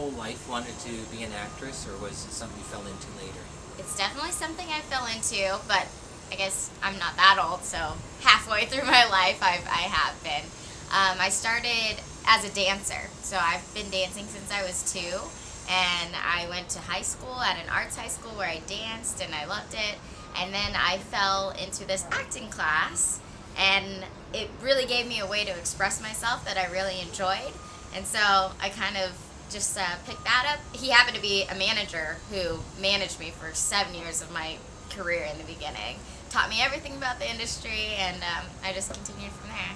whole life wanted to be an actress, or was it something you fell into later? It's definitely something I fell into, but I guess I'm not that old, so halfway through my life I have been. I started as a dancer, so I've been dancing since I was 2, and I went to high school at an arts high school where I danced and I loved it, and then I fell into this acting class, and it really gave me a way to express myself that I really enjoyed, and so I kind of just picked that up. He happened to be a manager who managed me for 7 years of my career in the beginning, taught me everything about the industry, and I just continued from there.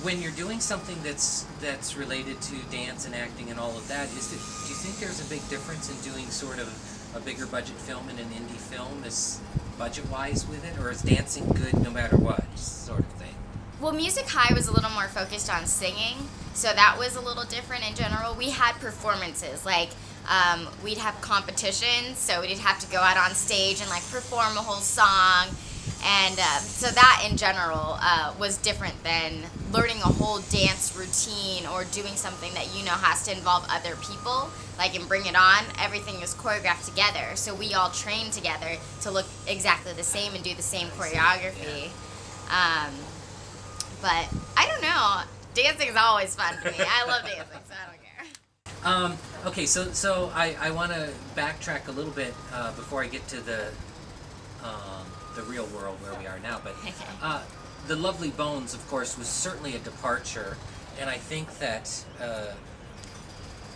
When you're doing something that's related to dance and acting and all of that, do you think there's a big difference in doing sort of a bigger budget film and an indie film, is budget-wise with it, or is dancing good no matter what, sort of thing? Well, Music High was a little more focused on singing, so that was a little different in general. We had performances, like we'd have competitions, so we'd have to go out on stage and like perform a whole song, and so that in general was different than learning a whole dance routine or doing something that you know has to involve other people, like in Bring It On. Everything is choreographed together, so we all train together to look exactly the same and do the same choreography. But I don't know, dancing is always fun to me. I love dancing, so I don't care. Okay, so I want to backtrack a little bit before I get to the real world where we are now, but The Lovely Bones, of course, was certainly a departure, and I think that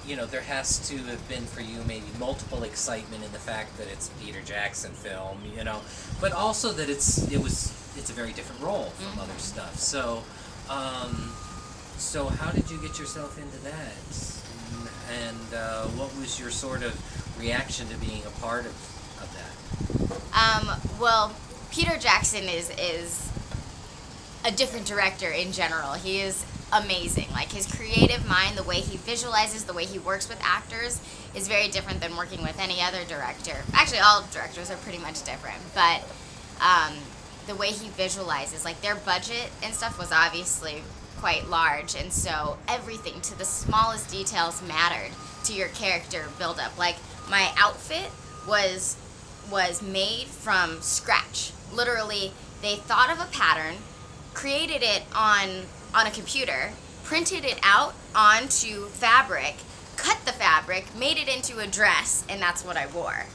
you know, there has to have been for you maybe multiple excitement in the fact that it's Peter Jackson film, you know, but also that it's a very different role from other stuff. So so how did you get yourself into that, and what was your sort of reaction to being a part of that? Well, Peter Jackson is a different director in general. He is amazing. Like, his creative mind, the way he visualizes, the way he works with actors is very different than working with any other director. Actually, all directors are pretty much different, but the way he visualizes, like, their budget and stuff was obviously quite large, and so everything to the smallest details mattered to your character build-up. Like, my outfit was made from scratch. Literally, they thought of a pattern, created it on a computer, printed it out onto fabric, cut the fabric, made it into a dress, and that's what I wore.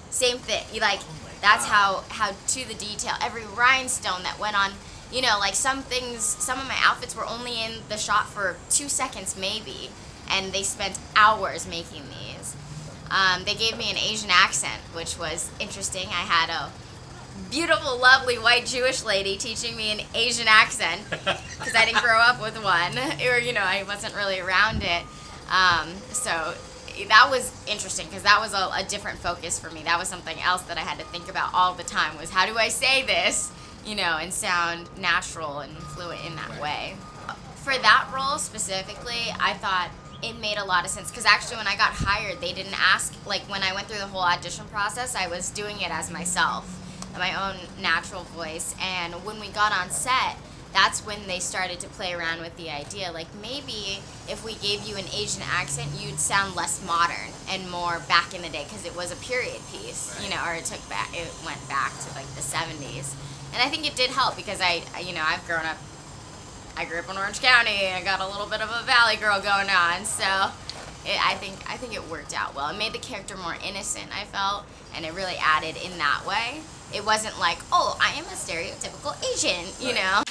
Same thing. Like, that's how to the detail. Every rhinestone that went on, you know, like some of my outfits were only in the shot for 2 seconds maybe, and they spent hours making these. They gave me an Asian accent, which was interesting. I had a beautiful, lovely white Jewish lady teaching me an Asian accent because I didn't grow up with one, or, you know, I wasn't really around it. So that was interesting because that was a different focus for me. That was something else that I had to think about all the time, was how do I say this, you know, and sound natural and fluent in that way. For that role specifically, I thought it made a lot of sense, because actually when I got hired, they didn't ask, like when I went through the whole audition process, I was doing it as myself, my own natural voice, and when we got on set, that's when they started to play around with the idea, like maybe if we gave you an Asian accent, you'd sound less modern and more back in the day, because it was a period piece, you know, or it went back to like the 70s, and I think it did help because you know, I grew up in Orange County, I got a little bit of a Valley girl going on, so I think it worked out well. It made the character more innocent, I felt, and it really added in that way. It wasn't like, oh, I am a stereotypical Asian, you know?